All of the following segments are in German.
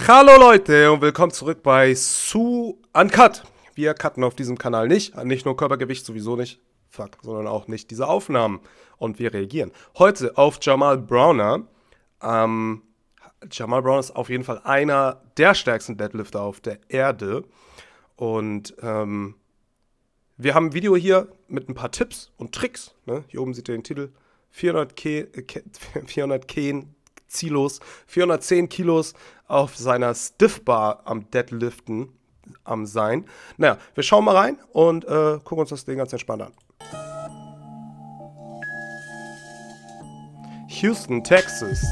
Hallo Leute und willkommen zurück bei Uncut. Wir cutten auf diesem Kanal nicht nur Körpergewicht, sowieso nicht, sondern auch nicht diese Aufnahmen. Und wir reagieren heute auf Jamal Browner. Jamal Browner ist auf jeden Fall einer der stärksten Deadlifter auf der Erde. Und wir haben ein Video hier mit ein paar Tipps und Tricks. Ne? Hier oben seht ihr den Titel. 410 Kilos auf seiner Stiffbar am Deadliften am sein. Naja, wir schauen mal rein und gucken uns das Ding ganz entspannt an. Houston, Texas.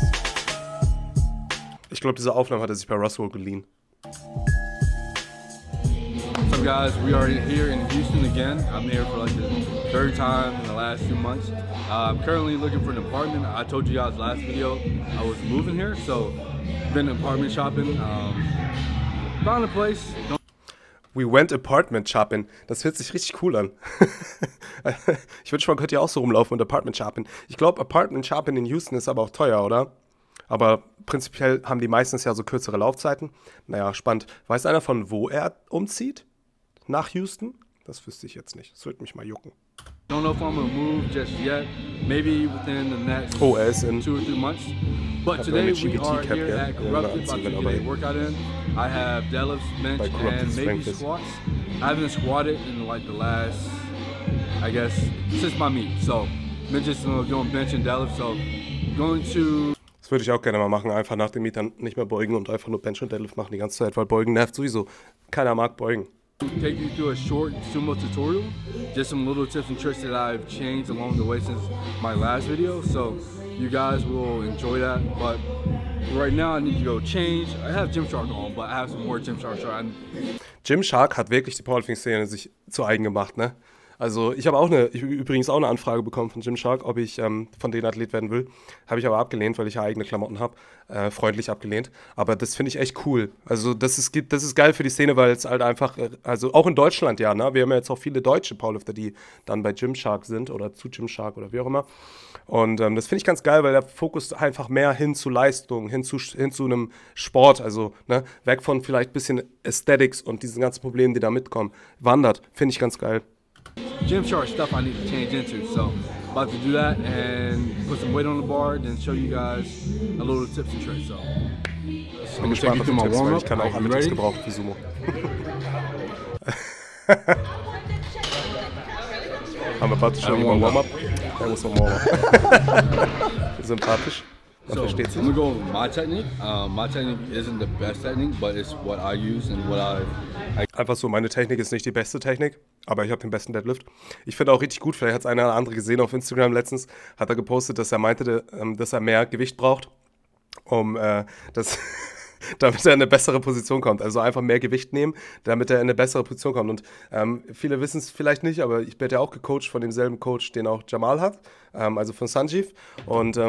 Ich glaube, diese Aufnahme hat er sich bei Russell geliehen. So guys, we are here in Houston again. I'm here for like the third time in the last few months. I'm currently looking for an apartment. I told you guys last video I was moving here, so been apartment shopping. Found a place. We went apartment shopping. Das hört sich richtig cool an. Ich wünsche, man könnte ja auch so rumlaufen und Apartment shopping. Ich glaube, Apartment shopping in Houston ist aber auch teuer, oder? Aber prinzipiell haben die meistens ja so kürzere Laufzeiten. Naja, spannend. Weiß einer, von wo er umzieht? Nach Houston? Das wüsste ich jetzt nicht. Das würde mich mal jucken. Don't know if I'm gonna move just yet. Maybe within the next 2 or 3 months. But today we are here at Corrupted, about to get a workout in. I have deadlifts, bench, and maybe squats. I haven't squatted in like the last, I guess, since my meet. So, been just doing bench and deadlift. So, going to... Das würde ich auch gerne mal machen, einfach nach dem Meet dann nicht mehr beugen und einfach nur Bench und Deadlift machen die ganze Zeit, weil beugen nervt sowieso. Keiner mag beugen. Take you through a short sumo tutorial, just some little tips and tricks that I've changed along the way since my last video, so you guys will enjoy that. But right now I need to go change. I have Gymshark on, but I have some more Gymshark on. Gymshark hat wirklich die Powerlifting-Szene sich zu eigen gemacht, ne? Also ich habe übrigens auch eine Anfrage bekommen von Gymshark, ob ich von denen Athlet werden will. Habe ich aber abgelehnt, weil ich ja eigene Klamotten habe. Freundlich abgelehnt. Aber das finde ich echt cool. Also das ist geil für die Szene, weil es halt einfach, also auch in Deutschland ja, ne? Wir haben ja jetzt auch viele deutsche Powerlifter, die dann bei Gymshark sind oder zu Gymshark oder wie auch immer. Und das finde ich ganz geil, weil der Fokus einfach mehr hin zu Leistung, hin zu einem Sport, also ne? Weg von vielleicht ein bisschen Aesthetics und diesen ganzen Problemen, die da mitkommen, wandert. Finde ich ganz geil. Gymshark stuff I need to change into, so about to do that and put some weight on the bar, then show you guys a little tips and tricks. So ich bin gespannt auf die Tipps, weil ich kann auch alle Tipps gebrauchen für Sumo. I'm about to show you my warm-up. That was some warm-up. Sympathisch. So, I'm gonna go with my technique. My technique isn't the best technique, but it's what I use and what I Einfach so, meine Technik ist nicht die beste Technik, aber ich habe den besten Deadlift. Ich finde auch richtig gut, vielleicht hat es einer oder andere gesehen auf Instagram letztens, hat er gepostet, dass er meinte, dass er mehr Gewicht braucht, um damit er in eine bessere Position kommt. Also einfach mehr Gewicht nehmen, damit er in eine bessere Position kommt. Und viele wissen es vielleicht nicht, aber ich werde ja auch gecoacht von demselben Coach, den auch Jamal hat, also von Sanjeev. Und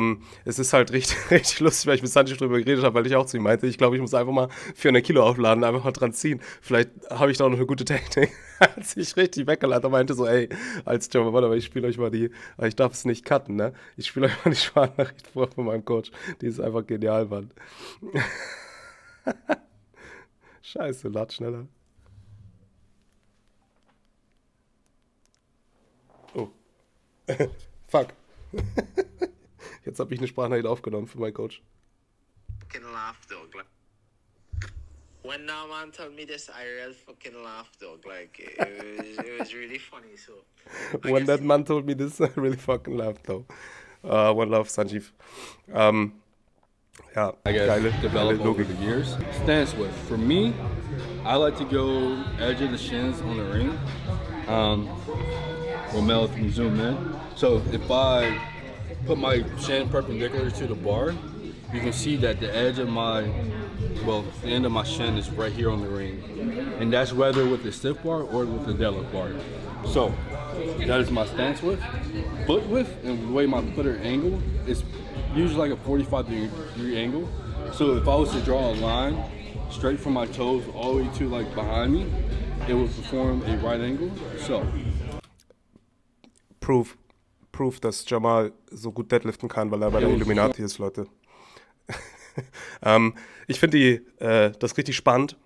es ist halt richtig lustig, weil ich mit Sanjeev drüber geredet habe, weil ich auch zu ihm meinte, ich glaube, ich muss einfach mal 400 Kilo aufladen, einfach mal dran ziehen. Vielleicht habe ich da auch noch eine gute Technik. Er hat sich richtig weggeladen und meinte so, ey, als Jamal, warte mal, ich spiele euch mal ich darf es nicht cutten, ne? Ich spiele euch mal die Sprachnachricht vor von meinem Coach. Die ist einfach genial, Mann. Scheiße, lad schneller. Oh. Fuck. Jetzt habe ich eine Sprachnachricht aufgenommen für meinen Coach. Fucking laugh, dog. Like, when that man told me this, I really fucking laughed, dog. Like, it was really funny. So. When that man told me this, I really fucking laughed, though. One love, Sanjeev. Yeah, I guess develop over the years. Stance width. For me, I like to go edge of the shins on the ring. Well, Mel can zoom in. So if I put my shin perpendicular to the bar, you can see that the edge of the end of my shin is right here on the ring. And that's whether with the stiff bar or with the deadlift bar. So that is my stance width. Foot width and the way my foot are angled is usually like a 45-degree angle. So if I was to draw a line straight from my toes all the way to like behind me, it would perform a right angle. So Proof, dass Jamal so gut deadliften kann, weil er bei der Illuminati ist, Leute. Ich finde das richtig spannend,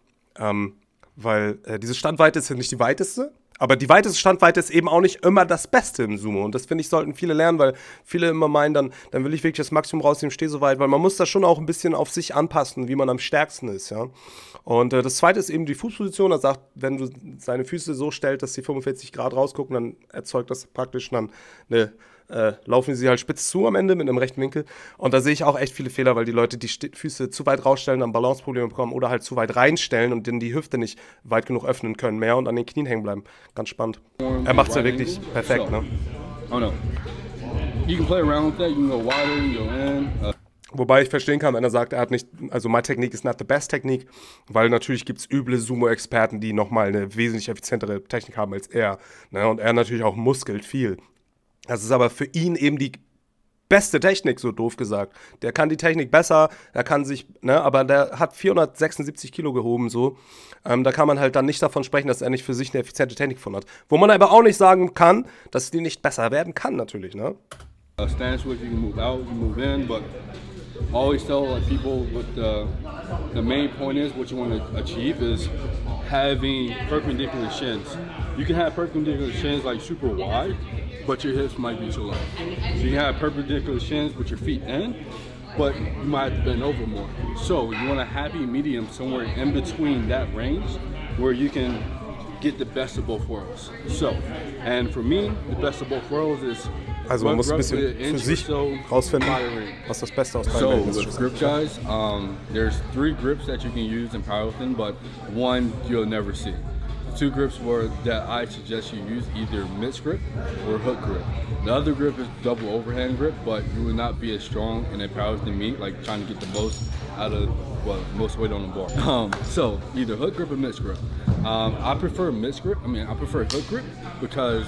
weil diese Standweite ist ja nicht die weiteste, aber die weiteste Standweite ist eben auch nicht immer das Beste im Sumo. Und das, finde ich, sollten viele lernen, weil viele immer meinen, dann will ich wirklich das Maximum rausnehmen, stehe so weit, weil man muss das schon auch ein bisschen auf sich anpassen, wie man am stärksten ist, ja. Und das zweite ist eben die Fußposition. Er sagt, wenn du seine Füße so stellst, dass sie 45 Grad rausgucken, dann erzeugt das praktisch dann laufen sie halt spitz zu am Ende mit einem rechten Winkel. Und da sehe ich auch echt viele Fehler, weil die Leute die Füße zu weit rausstellen, dann Balanceprobleme bekommen oder halt zu weit reinstellen und dann die Hüfte nicht weit genug öffnen können mehr und an den Knien hängen bleiben. Ganz spannend. Er macht es ja wirklich perfekt, ne? Oh no. You can play around with that, you can go wider, you can go in. Wobei ich verstehen kann, wenn er sagt, er hat nicht, also my technique is not the best Technique, weil natürlich gibt es üble Sumo-Experten, die nochmal eine wesentlich effizientere Technik haben als er. Ne? Und er natürlich auch muskelt viel. Das ist aber für ihn eben die beste Technik, so doof gesagt. Der kann die Technik besser, er kann sich, ne, aber der hat 476 Kilo gehoben, so. Da kann man halt dann nicht davon sprechen, dass er nicht für sich eine effiziente Technik von hat. Wo man aber auch nicht sagen kann, dass die nicht besser werden kann, natürlich, ne? Stance switch, you can move out, you can move in, but I always tell like people what the main point is, what you want to achieve is having perpendicular shins. You can have perpendicular shins like super wide, but your hips might be too low. So you can have perpendicular shins with your feet in, but you might have to bend over more. So you want a happy medium somewhere in between that range where you can get the best of both worlds. So, and for me, the best of both worlds is also man muss ein bisschen für sich rausfinden, was das Beste aus beiden Welten ist. So with grip guys, there's 3 grips that you can use in powerlifting, but one you'll never see. The 2 grips that I suggest you use, either mitts grip or hook grip. The other grip is double overhand grip, but you will not be as strong in a powerlifting meet, like trying to get the most out of, well, most weight on the bar. So either hook grip or mitts grip. I prefer mitts grip. I prefer hook grip because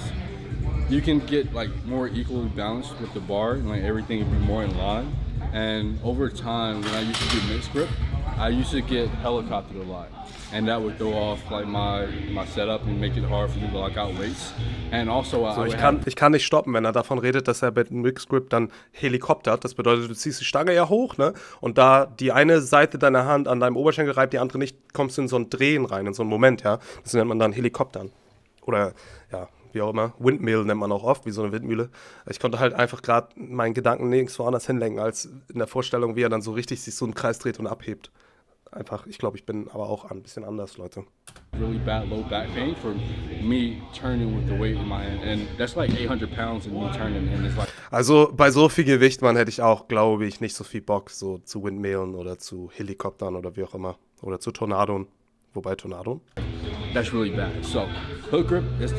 you can get like more equally balanced with the bar, and like everything will be more in line. And over time, when I used to do mitts grip, I used to get helicoptered a lot, and that would throw off like my setup and make it hard for me to lock out weights. And also, so, ich kann nicht stoppen, wenn er davon redet, dass er mit einem Mixed Grip dann helikoptert. Das bedeutet, du ziehst die Stange ja hoch, ne? Und da die eine Seite deiner Hand an deinem Oberschenkel reibt, die andere nicht, kommst du in so ein Drehen rein, in so einen Moment, ja? Das nennt man dann Helikoptern. Oder, ja, wie auch immer. Windmill nennt man auch oft, wie so eine Windmühle. Ich konnte halt einfach gerade meinen Gedanken nirgends woanders hinlenken, als in der Vorstellung, wie er dann so richtig sich so einen Kreis dreht und abhebt. Einfach, ich glaube, ich bin aber auch ein bisschen anders, Leute. Really bad low back pain for me turning with the weight in my hand, and that's like 800 pounds in me turning, and it's like. Also bei so viel Gewicht, man, hätte ich auch, glaube ich, nicht so viel Bock so zu Windmillen oder zu Helikoptern oder wie auch immer oder zu Tornadoen. Wobei Tornadoen. That's really bad. So hook grip is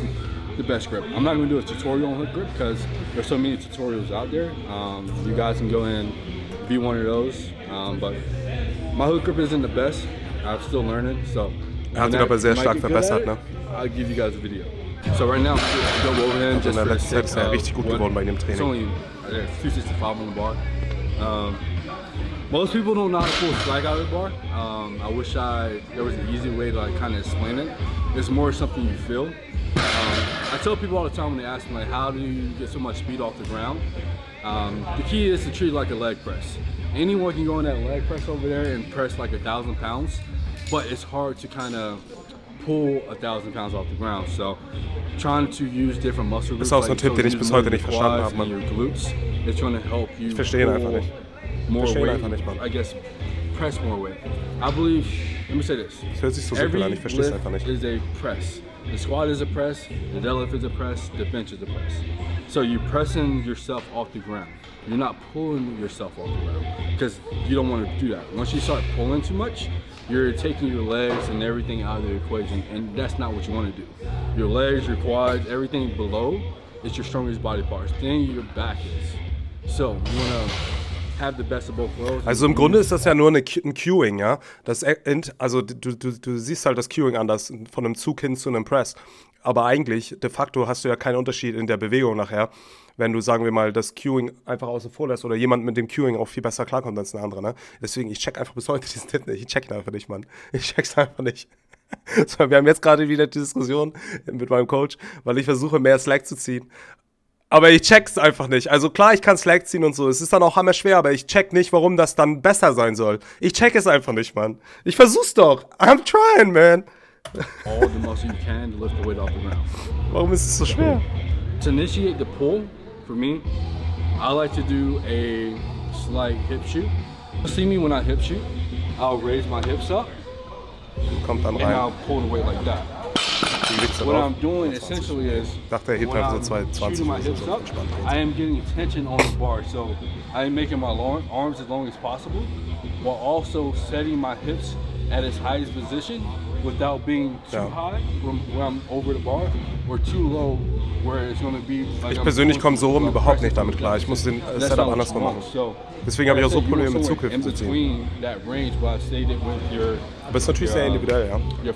the best grip. I'm not going to do a tutorial on hook grip because there's so many tutorials out there. You guys can go in and be one of those, but my hook grip isn't the best. I'm still learning, so. Er hat ihn aber sehr stark verbessert, ne? I'll give you guys a video. So right now, go over in just in der letzten Zeit ist er richtig gut geworden bei dem Training. It's only 265 on the bar. Most people don't know how to pull slack out of the bar. I wish there was an easy way to like kind of explain it. It's more something you feel. I tell people all the time when they ask me like, how do you get so much speed off the ground? The key is to treat it like a leg press. Anyone can go in that leg press over there and press like 1,000 pounds, but it's hard to kind of pull 1,000 pounds off the ground. So trying to use different muscle groups, ist auch so ein Tipp, den ich bis heute nicht verstanden habe, Mann. It's going to help you. Ich verstehe ihn einfach nicht. More weight, einfach nicht, Mann. I guess press more weight. I believe, let me say this. Das hört sich so simpel an, ich verstehe es einfach nicht. Every lift is a press. The squat is a press, the deadlift is a press, the bench is a press. So you're pressing yourself off the ground. You're not pulling yourself off the ground because you don't want to do that. Once you start pulling too much, you're taking your legs and everything out of the equation, and that's not what you want to do. Your legs, your quads, everything below is your strongest body parts. Then your back is. So you want to have the best of both worlds. Also im Grunde ist das ja nur ein Cueing, ja. Also du siehst halt das Cueing anders von einem Zug hin zu einem Press. Aber eigentlich, de facto, hast du ja keinen Unterschied in der Bewegung nachher, wenn du, sagen wir mal, das Cueing einfach außen vor lässt oder jemand mit dem Cueing auch viel besser klarkommt als ein anderer, ne? Deswegen, ich check einfach bis heute diesen Tipp nicht. Ich check ihn einfach nicht, Mann. Ich check's einfach nicht. So, wir haben jetzt gerade wieder die Diskussion mit meinem Coach, weil ich versuche, mehr Slack zu ziehen. Aber ich check's einfach nicht. Also klar, ich kann Slack ziehen und so. Es ist dann auch hammerschwer, aber ich check nicht, warum das dann besser sein soll. Ich check es einfach nicht, Mann. Ich versuch's doch. I'm trying, man. All the muscle you can to lift the weight off the ground. Warum ist es so schwer? To initiate the pull, for me, I like to do a slight hip shoot. See me when I hip shoot, I'll raise my hips up. Kommt dann and rein. I'll pull the weight like that. What I'm doing essentially is, dachte, er hebt when einfach I'm so 220 shooting my oder hips so up, entspannt. I am getting tension on the bar, so I am making my arms as long as possible, while also setting my hips at its highest position without being too high from where I'm over the bar, or too low where it's going to be like Ich persönlich komme so rum überhaupt nicht damit klar. Ich muss den Setup andersrum machen. Deswegen habe ich auch so Probleme mit Zughilfen zu ziehen. Aber es ist natürlich sehr individuell, ja. Der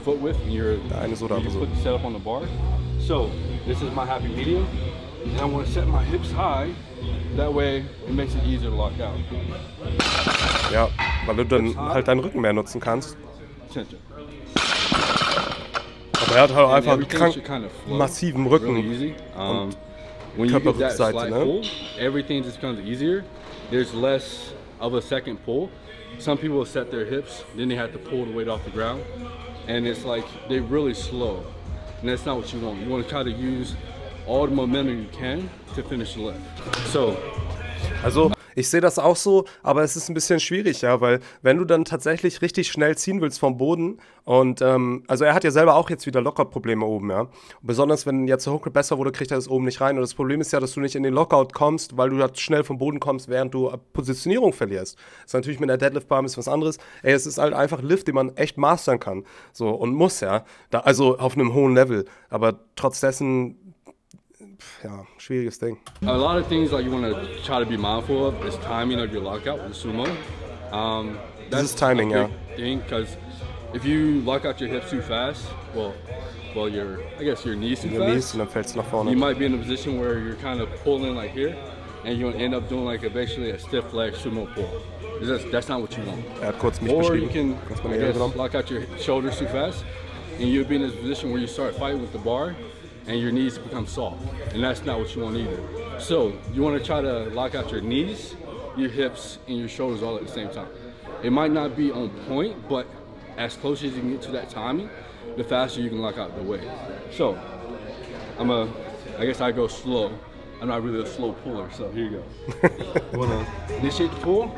eine so, der andere so. So, this is my happy medium, and I want to set my hips high. That way, it makes it easier to lock out. Ja, weil du dann halt deinen Rücken mehr nutzen kannst. Aber er hat halt einfach einen krank massiven Rücken und Körperrückseite, ne? Everything just becomes easier. There's less of a second pull. Some people set their hips, then they have to pull the weight off the ground, and it's like they're really slow, and that's not what you want. You want to try to use all the momentum you can to finish the lift. So, also ich sehe das auch so, aber es ist ein bisschen schwierig, ja, weil wenn du dann tatsächlich richtig schnell ziehen willst vom Boden und also er hat ja selber auch jetzt wieder Lockout-Probleme oben, ja. Und besonders wenn jetzt der Hook besser wurde, kriegt er das oben nicht rein und das Problem ist ja, dass du nicht in den Lockout kommst, weil du halt schnell vom Boden kommst, während du Positionierung verlierst. Das ist natürlich mit einer Deadlift-Bar ein bisschen was anderes. Ey, es ist halt einfach Lift, den man echt mastern kann, so und muss, ja. Also auf einem hohen Level, aber trotz dessen ja, schwieriges Ding. A lot of things like you want to try to be mindful of is timing of your lockout with sumo. That's timing, a big thing, because if you lock out your hips too fast, well, I guess your knees too fast. Und dann fällst du nach vorne. You might be in a position where you're kind of pulling like here, and you'll end up doing like basically a stiff leg sumo pull. That's not what you want. Er hat kurz mich or beschrieben. You can, I guess, lock out your shoulders too fast, and you'll be in this position where you start fighting with the bar, and your knees become soft, and that's not what you want either. So you want to try to lock out your knees, your hips, and your shoulders all at the same time. It might not be on point, but as close as you can get to that timing, the faster you can lock out the weight. So I guess I go slow. I'm not really a slow puller, so here you go. You want to initiate the pull?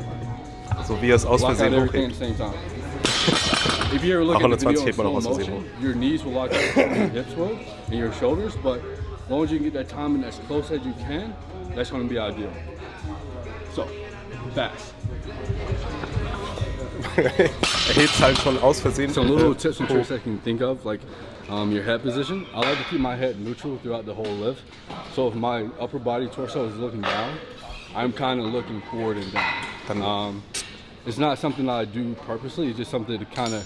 So wie er es aus Versehen hochhebt. If you're looking at the video in slow motion, your knees will lock out, your hips will, and your shoulders, but as long as you can get that timing as close as you can, that's going to be ideal. So, fast. Er hebt halt schon aus Versehen. Some little tips and tricks I can think of, like your head position. I like to keep my head neutral throughout the whole lift. So if my upper body torso is looking down, I'm kind of looking forward and down. It's not something that I do purposely. It's just something to kind of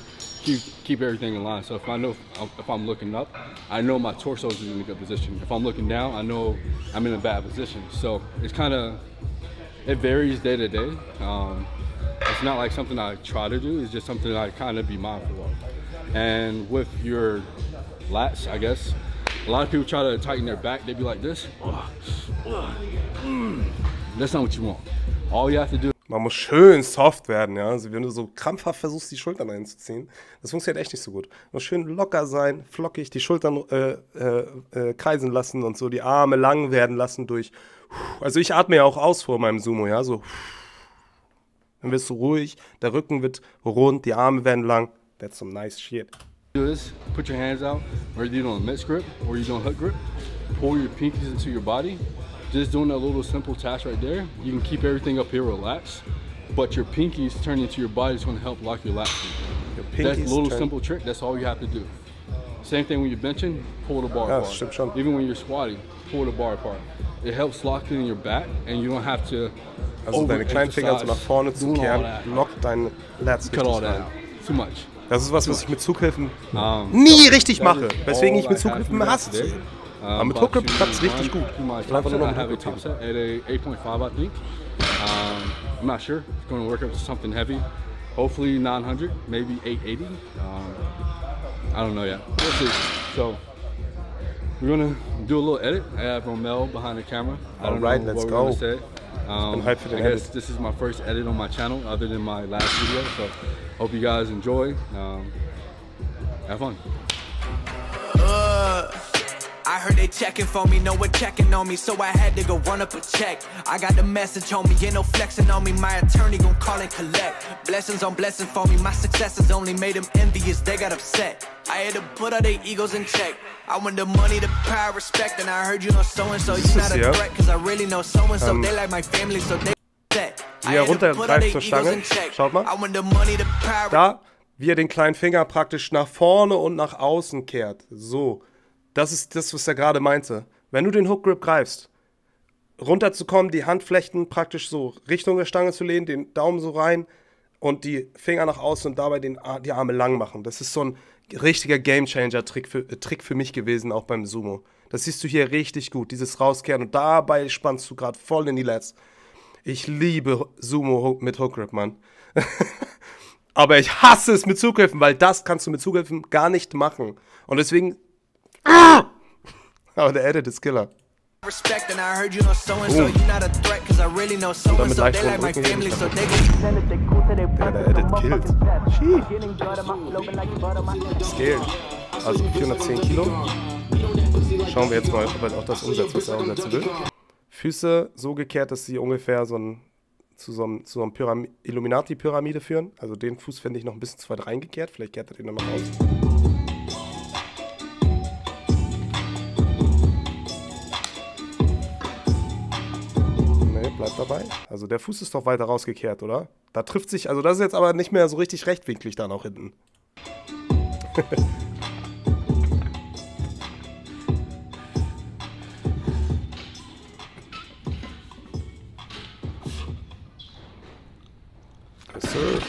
keep everything in line. So if I know if I'm looking up, I know my torso is in a good position. If I'm looking down, I know I'm in a bad position. So it's kind of, it varies day to day. It's not like something I try to do. It's just something I kind of be mindful of. And with your lats, I guess, a lot of people try to tighten their back. They be like this. That's not what you want. All you have to do. Man muss schön soft werden, ja. Also wenn du so krampfhaft versuchst, die Schultern einzuziehen, das funktioniert echt nicht so gut. Man muss schön locker sein, flockig, die Schultern kreisen lassen und so die Arme lang werden lassen durch. Also ich atme ja auch aus vor meinem Sumo, ja, so. Dann wirst du ruhig, der Rücken wird rund, die Arme werden lang. That's some nice shit. Do this, put your hands out, whether you're doing a mixed grip or you're doing hook grip, pull your pinkies into your body. Just doing that little simple task right there, you can keep everything up here relaxed, but your pinkies turn into your body is going to help lock your lats in. That little simple trick, that's all you have to do. Same thing when you're benching, pull the bar apart. Even when you're squatting, pull the bar apart. It helps lock in your back and you don't have to also deine kleinen Finger so nach vorne zu kehren, lockt deine Lats richtig rein. Too much. Das ist was ich mit Zughilfen nie richtig mache, weswegen ich mit Zughilfen hasse. Aber mit Hook Grip klappt es richtig gut. Ich will einfach nur noch mit Hook Grip at a 8.5, I think. I'm not sure. It's going to work up to something heavy. Hopefully 900, maybe 880. I don't know yet. We'll see. So we're gonna do a little edit. I have Romel behind the camera. I don't know let's what we're go. gonna say. hyped for the I guess edit. this is my first edit on my channel other than my last video, so hope you guys enjoy. Have fun. I heard they checking for me, no one checking on me, so I had to go run up a check. I got the message on me, ain't no flexing on me, my attorney gon' call and collect. Blessings on blessings for me, my successes only made them envious, they got upset. I had to put all their egos in check. I want the money, the power, respect, and I heard you know so-and-so, you not a threat, cause I really know so-and-so, they like my family, so they set. Wie er runtergreift zur Stange, schaut mal, da, wie er den kleinen Finger praktisch nach vorne und nach außen kehrt, so. Das ist das, was er gerade meinte. Wenn du den Hook Grip greifst, runterzukommen, die Handflächen praktisch so Richtung der Stange zu lehnen, den Daumen so rein und die Finger nach außen und dabei die Arme lang machen. Das ist so ein richtiger Gamechanger-Trick für mich gewesen, auch beim Sumo. Das siehst du hier richtig gut, dieses Rauskehren und dabei spannst du gerade voll in die Lats. Ich liebe Sumo mit Hook Grip, Mann. Aber ich hasse es mit Zugriffen, weil das kannst du mit Zugriffen gar nicht machen. Und deswegen... Aber der Edit ist Killer. Respect and I heard you know so-and-so, you're not a threat, cause I really know so-and-so, they like my family, so they der Edit killt. Scale. Also 410 Kilo. Schauen wir jetzt mal, ob er auch das umsetzt, was er umsetzen will. Füße so gekehrt, dass sie ungefähr zu so einem Illuminati-Pyramide führen. Also den Fuß finde ich noch ein bisschen zu weit reingekehrt. Vielleicht kehrt er den dann noch aus. Bleibt dabei. Also der Fuß ist doch weiter rausgekehrt, oder? Da trifft sich, also das ist jetzt aber nicht mehr so richtig rechtwinklig da noch hinten. Yes, sir.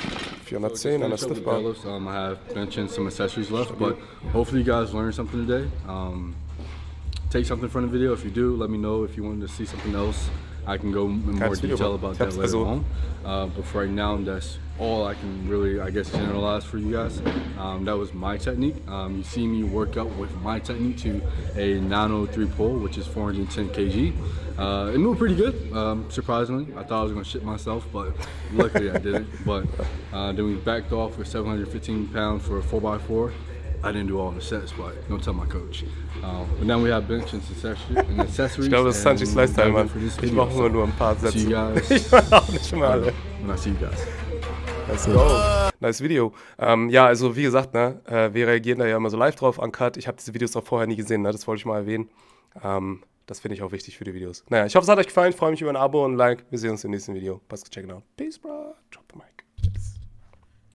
410 and a stiff bar. I have bench and some accessories left, but hopefully you guys learned something today. Take something from the video. If you do, let me know. If you wanted to see something else, I can go in more detail about that later on. But for right now, that's all I can really, I guess, generalize for you guys. That was my technique. You see me work out with my technique to a 903 pull, which is 410 kg. It moved pretty good, surprisingly. I thought I was going to shit myself, but luckily I didn't. But then we backed off with 715 pounds for a 4x4. I didn't do all the sets, but don't tell my coach. But now we have bench and accessories. Ich glaube, das ist Sanjis Lifestyle, Mann. Ich mache immer nur ein paar Sätze. See you guys. Ich mache auch nicht immer alle. And I see you guys. Let's go. Nice Video. Ja, also wie gesagt, ne, wir reagieren da ja immer so live drauf, uncut. Ich habe diese Videos auch vorher nie gesehen, ne, das wollte ich mal erwähnen. Das finde ich auch wichtig für die Videos. Naja, ich hoffe, es hat euch gefallen. Ich freue mich über ein Abo und ein Like. Wir sehen uns im nächsten Video. Pascal, check it out. Peace, bro. Drop the mic.